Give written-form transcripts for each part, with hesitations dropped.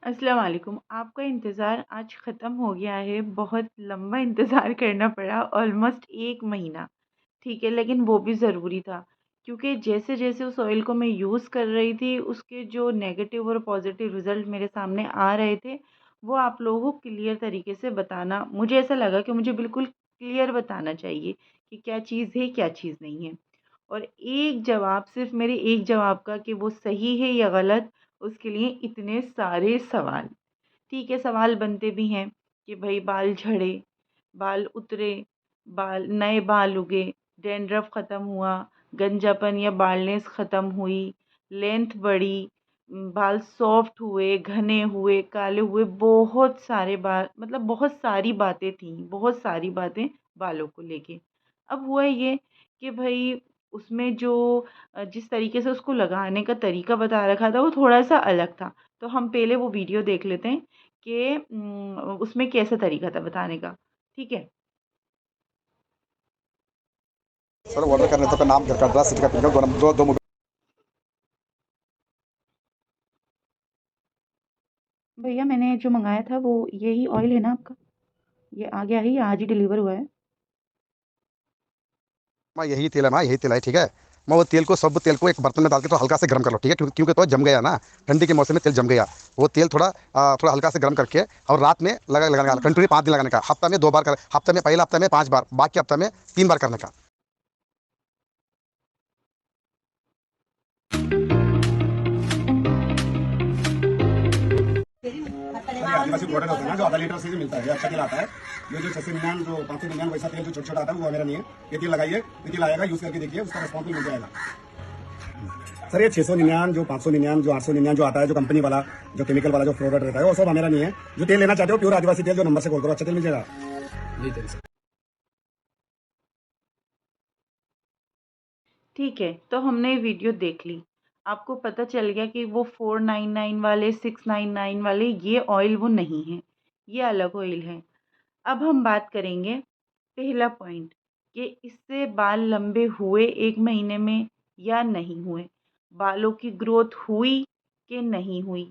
अस्सलाम वालेकुम। आपका इंतज़ार आज ख़त्म हो गया है, बहुत लंबा इंतज़ार करना पड़ा ऑलमोस्ट 1 महीना, ठीक है? लेकिन वो भी ज़रूरी था क्योंकि जैसे-जैसे उस ऑयल को मैं यूज़ कर रही थी, उसके जो नेगेटिव और पॉज़िटिव रिज़ल्ट मेरे सामने आ रहे थे, वो आप लोगों को क्लियर तरीके से बताना मुझे ऐसा लगा कि मुझे बिल्कुल क्लियर बताना चाहिए कि क्या चीज़ है, क्या चीज़ नहीं है। और एक जवाब सिर्फ़ मेरे एक जवाब का कि वो सही है या गलत, उसके लिए इतने सारे सवाल। ठीक है, सवाल बनते भी हैं कि भई बाल झड़े, बाल उतरे, बाल नए बाल उगे, डैंड्रफ ख़त्म हुआ, गंजापन या बाल्डनेस ख़त्म हुई, लेंथ बढ़ी, बाल सॉफ्ट हुए, घने हुए, काले हुए, बहुत सारे बाल मतलब बहुत सारी बातें थीं, बहुत सारी बातें बालों को लेके। अब हुआ ये कि भई उसमें जो जिस तरीके से उसको लगाने का तरीका बता रखा था, वो थोड़ा-सा अलग था। तो हम पहले वो वीडियो देख लेते हैं कि उसमें कैसा तरीका था बताने का, ठीक है? सर ऑर्डर करने तो का नाम घर का एड्रेस सिटी का पिन कोड दो दो दो भैया मैंने जो मँगाया था वो यही ऑयल है ना आपका? ये आ गया है, ये आज ही डिलीवर हुआ है। मैं यही तेल है ना, यही तेल है, ठीक है। मैं वो तेल को सब तेल को एक बर्तन में डाल के तो हल्का से गर्म कर लो, ठीक है, क्योंकि तो जम गया ना। ठंडी के मौसम में तेल जम गया। वो तेल थोड़ा थोड़ा हल्का से गर्म करके और रात में लगाने का कंटिन्यू 5 दिन लगाने का। हफ्ता में 2 बार कर, हफ्ते में पहले हफ्ते में 5 बार, बाकी हफ्ते में 3 बार करने का। ये आदिवासी प्रोडक्ट होता है ना, जो आधा लीटर से ही मिलता है, ये अच्छा तेल आता है। ये जो 699 जो 599 वैसा तेल जो छोटा छोटा आता है वो मेरा नहीं है। ये तेल लगाइए, ये तेल आएगा, यूज करके देखिए, उसका रिस्पॉन्स मिल जाएगा। सर ये 699 जो 599 जो 899 जो आता है, जो कंपनी वाला जो केमिकल वाला जो प्रोडक्ट रहता है, वो सब हमारा नहीं है। जो तेल लेना चाहते हो प्योर आदिवासी तेल, जो नंबर से कॉल करो, अच्छा तेल मिल जाएगा। यही तेल सर। ठीक है, तो हमने ये वीडियो देख ली। आपको पता चल गया कि वो 499 वाले, 699 वाले ये ऑयल वो नहीं है, ये अलग ऑयल है। अब हम बात करेंगे पहला पॉइंट कि इससे बाल लंबे हुए 1 महीने में या नहीं हुए? बालों की ग्रोथ हुई कि नहीं हुई?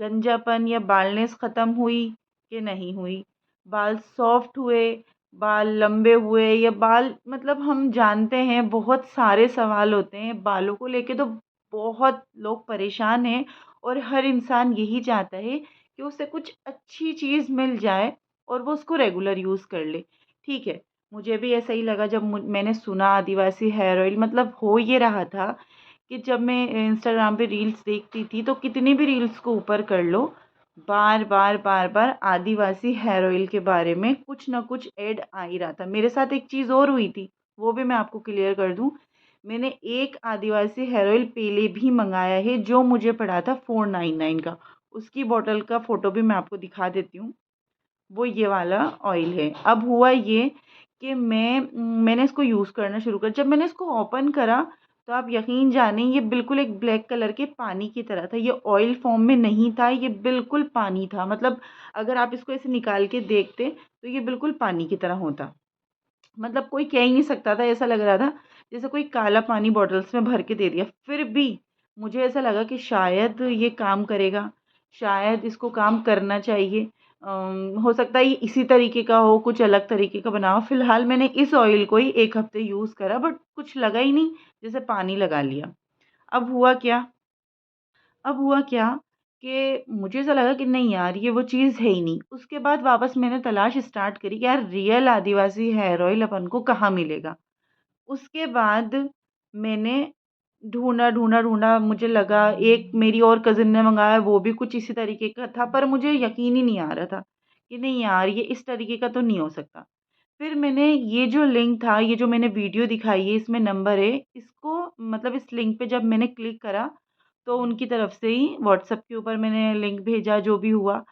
गंजापन या बालनेस ख़त्म हुई कि नहीं हुई? बाल सॉफ्ट हुए, बाल लंबे हुए या बाल मतलब हम जानते हैं बहुत सारे सवाल होते हैं, बालों को लेके तो बहुत लोग परेशान हैं और हर इंसान यही चाहता है कि उसे कुछ अच्छी चीज़ मिल जाए और वो उसको रेगुलर यूज़ कर ले। ठीक है, मुझे भी ऐसा ही लगा जब मैंने सुना आदिवासी हेयर ऑयल मतलब हो ये रहा था कि जब मैं इंस्टाग्राम पे रील्स देखती थी तो कितनी भी रील्स को ऊपर कर लो, बार-बार, बार-बार आदिवासी हेयर ऑयल के बारे में कुछ ना कुछ ऐड आ ही रहा था। मेरे साथ एक चीज़ और हुई थी, वो भी मैं आपको क्लियर कर दूँ। मैंने एक आदिवासी हेयर ऑयल पहले भी मँगाया है जो मुझे पड़ा था 499 का। उसकी बॉटल का फ़ोटो भी मैं आपको दिखा देती हूँ। वो ये वाला ऑयल है। अब हुआ ये कि मैंने इसको यूज़ करना शुरू करा। जब मैंने इसको ओपन करा, तो आप यकीन जानें ये बिल्कुल एक ब्लैक कलर के पानी की तरह था। ये ऑयल फ़ॉर्म में नहीं था, ये बिल्कुल पानी था। मतलब अगर आप इसको ऐसे निकाल के देखते, तो ये बिल्कुल पानी की तरह होता। मतलब कोई कह ही नहीं सकता था, ऐसा लग रहा था जैसे कोई काला पानी बॉटल्स में भर के दे दिया। फिर भी मुझे ऐसा लगा कि शायद ये काम करेगा, शायद इसको काम करना चाहिए। हो सकता है ये इसी तरीके का हो, कुछ अलग तरीके का बना हो। फ़िलहाल मैंने इस ऑयल को ही 1 हफ़्ते यूज़ करा बट कुछ लगा ही नहीं, जैसे पानी लगा लिया। अब हुआ क्या अब हुआ क्या कि मुझे ऐसा लगा कि नहीं यार ये वो चीज़ है ही नहीं। उसके बाद वापस मैंने तलाश स्टार्ट करी कि यार रियल आदिवासी हेयर ऑयल अपन को कहाँ मिलेगा? उसके बाद मैंने ढूँढा, ढूँढा, ढूँढा मुझे लगा एक मेरी और कज़िन ने मँगाया वो भी कुछ इसी तरीके का था पर मुझे यकीन ही नहीं आ रहा था कि नहीं यार ये इस तरीके का तो नहीं हो सकता। फिर मैंने ये जो लिंक था, ये जो मैंने वीडियो दिखाई है इसमें नंबर है, इसको मतलब इस लिंक पे जब मैंने क्लिक करा, तो उनकी तरफ से ही व्हाट्सएप के ऊपर मैंने लिंक भेजा जो भी हुआ,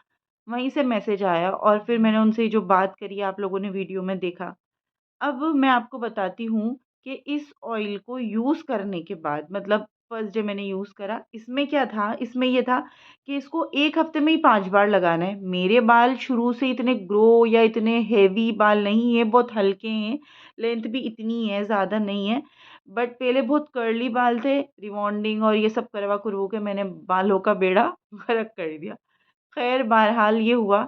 वहीं से मैसेज आया और फिर मैंने उनसे जो बात करी आप लोगों ने वीडियो में देखा। अब मैं आपको बताती हूँ कि इस ऑयल को यूज़ करने के बाद मतलब फर्स्ट डे मैंने यूज़ करा, इसमें क्या था, इसमें ये था कि इसको 1 हफ्ते में ही 5 बार लगाना है। मेरे बाल शुरू से इतने ग्रो या इतने हेवी बाल नहीं है, बहुत हल्के हैं, लेंथ भी इतनी है, ज़्यादा नहीं है। बट पहले बहुत कर्ली बाल थे, रिबॉन्डिंग और ये सब करवा-करवू के मैंने बालों का बेड़ा गर्क कर दिया। ख़ैर बहरहाल ये हुआ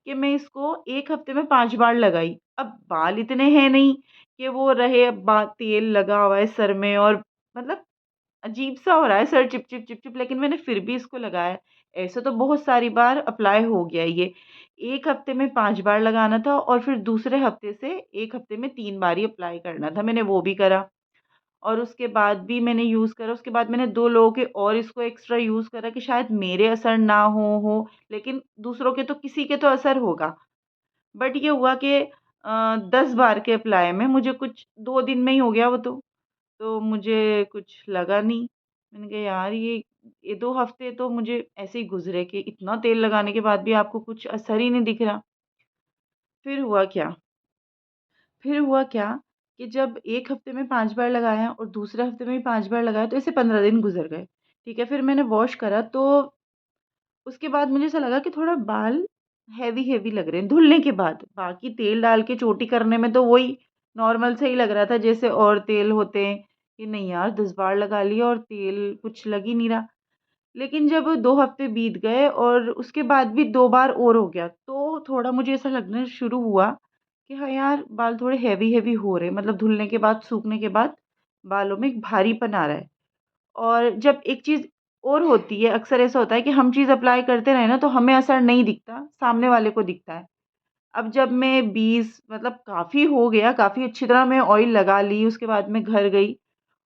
कि मैं इसको 1 हफ़्ते में 5 बार लगाई। अब बाल इतने हैं नहीं कि वो रहे तेल लगा हुआ है सर में और मतलब अजीब-सा हो रहा है सर चिपचिप चिपचिप, लेकिन मैंने फिर भी इसको लगाया। ऐसे तो बहुत सारी बार अप्लाई हो गया ये। 1 हफ़्ते में 5 बार लगाना था और फिर दूसरे हफ़्ते से 1 हफ़्ते में 3 बार ही अप्लाई करना था। मैंने वो भी करा और उसके बाद भी मैंने यूज़ करा। उसके बाद मैंने 2 लोगों के और इसको एक्स्ट्रा यूज़ करा कि शायद मेरे असर ना हो, लेकिन दूसरों के तो किसी के तो असर होगा। बट ये हुआ कि 10 बार के अप्लाई में मुझे कुछ 2 दिन में ही हो गया वो तो मुझे कुछ लगा नहीं। मैंने कहा यार ये 2 हफ़्ते तो मुझे ऐसे ही गुज़रे कि इतना तेल लगाने के बाद भी आपको कुछ असर ही नहीं दिख रहा। फिर हुआ क्या फिर हुआ क्या कि जब 1 हफ़्ते में 5 बार लगाया और दूसरे हफ़्ते में भी 5 बार लगाया तो ऐसे 15 दिन गुज़र गए। ठीक है, फिर मैंने वॉश करा तो उसके बाद मुझे ऐसा लगा कि थोड़ा बाल हेवी लग रहे हैं धुलने के बाद। बाकी तेल डाल के चोटी करने में तो वही नॉर्मल से ही लग रहा था जैसे और तेल होते हैं, कि नहीं यार 10 बार लगा लिया और तेल कुछ लग ही नहीं रहा। लेकिन जब 2 हफ़्ते बीत गए और उसके बाद भी 2 बार और हो गया, तो थोड़ा मुझे ऐसा लगना शुरू हुआ कि हाँ यार, बाल थोड़े हेवी हो रहे हैं। मतलब धुलने के बाद, सूखने के बाद बालों में एक भारीपन आ रहा है। और जब एक चीज़ और होती है, अक्सर ऐसा होता है कि हम चीज़ अप्लाई करते रहें ना, तो हमें असर नहीं दिखता, सामने वाले को दिखता है। अब जब मैं 20 मतलब काफ़ी हो गया, काफ़ी अच्छी तरह मैं ऑयल लगा ली, उसके बाद मैं घर गई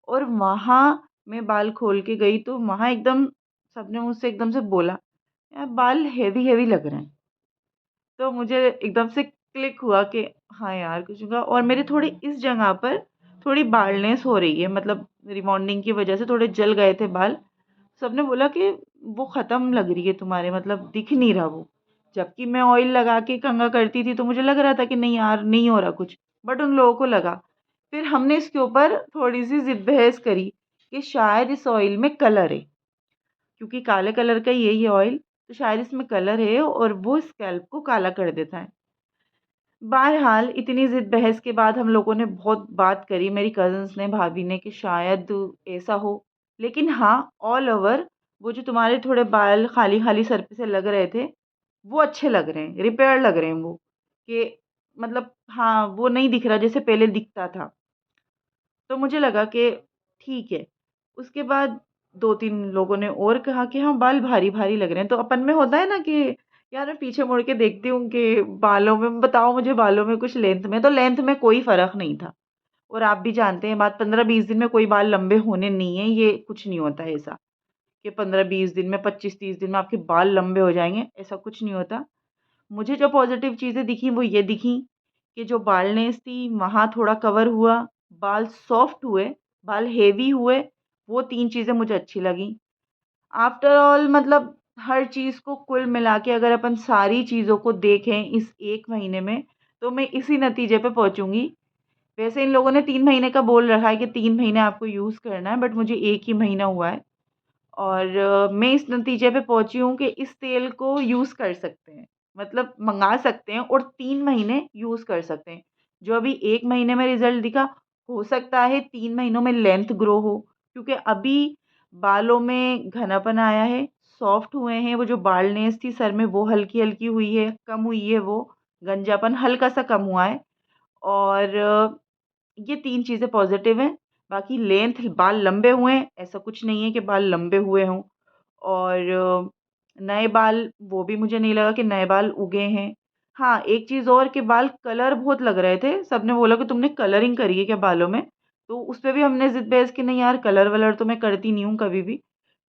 और वहाँ मैं बाल खोल के गई, तो वहाँ एकदम सबने मुझसे एकदम से बोला, "यार, बाल हेवी लग रहे हैं।" तो मुझे एकदम से क्लिक हुआ कि हाँ यार, कुछ होगा और मेरे थोड़े इस जगह पर थोड़ी बाल्डनेस हो रही है, मतलब रिबॉन्डिंग की वजह से थोड़े जल गए थे बाल। सबने बोला कि वो ख़त्म लग रही है तुम्हारे, मतलब दिख नहीं रहा वो। जबकि मैं ऑयल लगा के कंघा करती थी तो मुझे लग रहा था कि नहीं यार, नहीं हो रहा कुछ, बट उन लोगों को लगा। फिर हमने इसके ऊपर थोड़ी-सी ज़िद बहस करी कि शायद इस ऑयल में कलर है, क्योंकि काले कलर का ही है ये ऑयल, तो शायद इसमें कलर है और वो स्कैल्प को काला कर देता है। बहरहाल इतनी ज़िद बहस के बाद हम लोगों ने बहुत बात करी, मेरी कज़िन्स ने, भाभी ने, कि शायद ऐसा हो। लेकिन हाँ, ऑल ओवर वो जो तुम्हारे थोड़े बाल खाली-खाली सर पे से लग रहे थे, वो अच्छे लग रहे हैं, रिपेयर लग रहे हैं वो, कि मतलब हाँ, वो नहीं दिख रहा जैसे पहले दिखता था। तो मुझे लगा कि ठीक है। उसके बाद 2-3 लोगों ने और कहा कि हाँ, बाल भारी-भारी लग रहे हैं। तो अपन में होता है ना कि यार मैं पीछे मुड़ के देखती हूँ कि बालों में बताओ, मुझे बालों में कुछ लेंथ में, तो लेंथ में कोई फ़र्क नहीं था। और आप भी जानते हैं बात, 15-20 दिन में कोई बाल लंबे होने नहीं है, ये कुछ नहीं होता है ऐसा कि 15-20 दिन में, 25-30 दिन में आपके बाल लंबे हो जाएँगे, ऐसा कुछ नहीं होता। मुझे जो पॉज़िटिव चीज़ें दिखी वो ये दिखी कि जो बाल्डनेस थी वहाँ थोड़ा कवर हुआ, बाल सॉफ्ट हुए, बाल हेवी हुए, वो 3 चीज़ें मुझे अच्छी लगीं। आफ्टर ऑल मतलब हर चीज़ को कुल मिला के अगर अपन सारी चीज़ों को देखें इस 1 महीने में, तो मैं इसी नतीजे पे पहुँचूँगी। वैसे इन लोगों ने 3 महीने का बोल रखा है कि 3 महीने आपको यूज़ करना है, बट मुझे 1 ही महीना हुआ है। और मैं इस नतीजे पे पहुँची हूँ कि इस तेल को यूज़ कर सकते हैं। मतलब मँगा सकते हैं और 3 महीने यूज़ कर सकते हैं। जो अभी 1 महीने में रिज़ल्ट दिखा, हो सकता है 3 महीनों में लेंथ ग्रो हो, क्योंकि अभी बालों में घनापन आया है, सॉफ्ट हुए हैं, वो जो बाल्डनेस थी सर में वो हल्की-हल्की हुई है, कम हुई है वो, गंजापन हल्का-सा कम हुआ है और ये 3 चीज़ें पॉज़िटिव हैं। बाकी लेंथ बाल लंबे हुए हैं, ऐसा कुछ नहीं है कि बाल लंबे हुए हों और नए बाल वो भी मुझे नहीं लगा कि नए बाल उगे हैं। हाँ, एक चीज़ और कि बाल कलर बहुत लग रहे थे, सबने बोला कि तुमने कलरिंग करी है क्या बालों में? तो उस पे भी हमने ज़िद बहस की, नहीं यार कलर-वलर तो मैं करती नहीं हूँ कभी भी,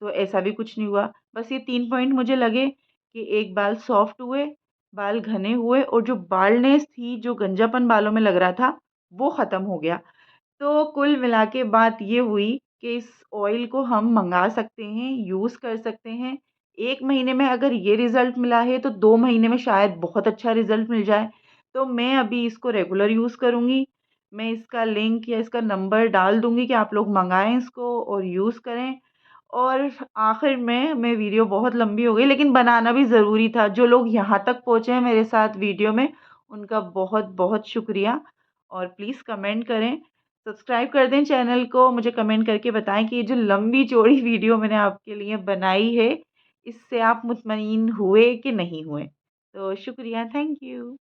तो ऐसा भी कुछ नहीं हुआ। बस ये 3 पॉइंट मुझे लगे कि एक बाल सॉफ्ट हुए, बाल घने हुए और जो बाल्डनेस थी, जो गंजापन बालों में लग रहा था, वो ख़त्म हो गया। तो कुल मिला के बात ये हुई कि इस ऑयल को हम मँगा सकते हैं, यूज़ कर सकते हैं। 1 महीने में अगर ये रिज़ल्ट मिला है, तो 2 महीने में शायद बहुत अच्छा रिज़ल्ट मिल जाए। तो मैं अभी इसको रेगुलर यूज़ करूँगी। मैं इसका लिंक या इसका नंबर डाल दूँगी कि आप लोग मँगाएँ इसको और यूज़ करें। और आखिर में मैं वीडियो बहुत लंबी हो गई, लेकिन बनाना भी ज़रूरी था। जो लोग यहाँ तक पहुँचे हैं मेरे साथ वीडियो में, उनका बहुत-बहुत शुक्रिया और प्लीज़ कमेंट करें, सब्सक्राइब कर दें चैनल को। मुझे कमेंट करके बताएँ कि ये जो लंबी-चौड़ी वीडियो मैंने आपके लिए बनाई है, इससे आप मुतमईन हुए कि नहीं हुए? तो शुक्रिया, थैंक यू।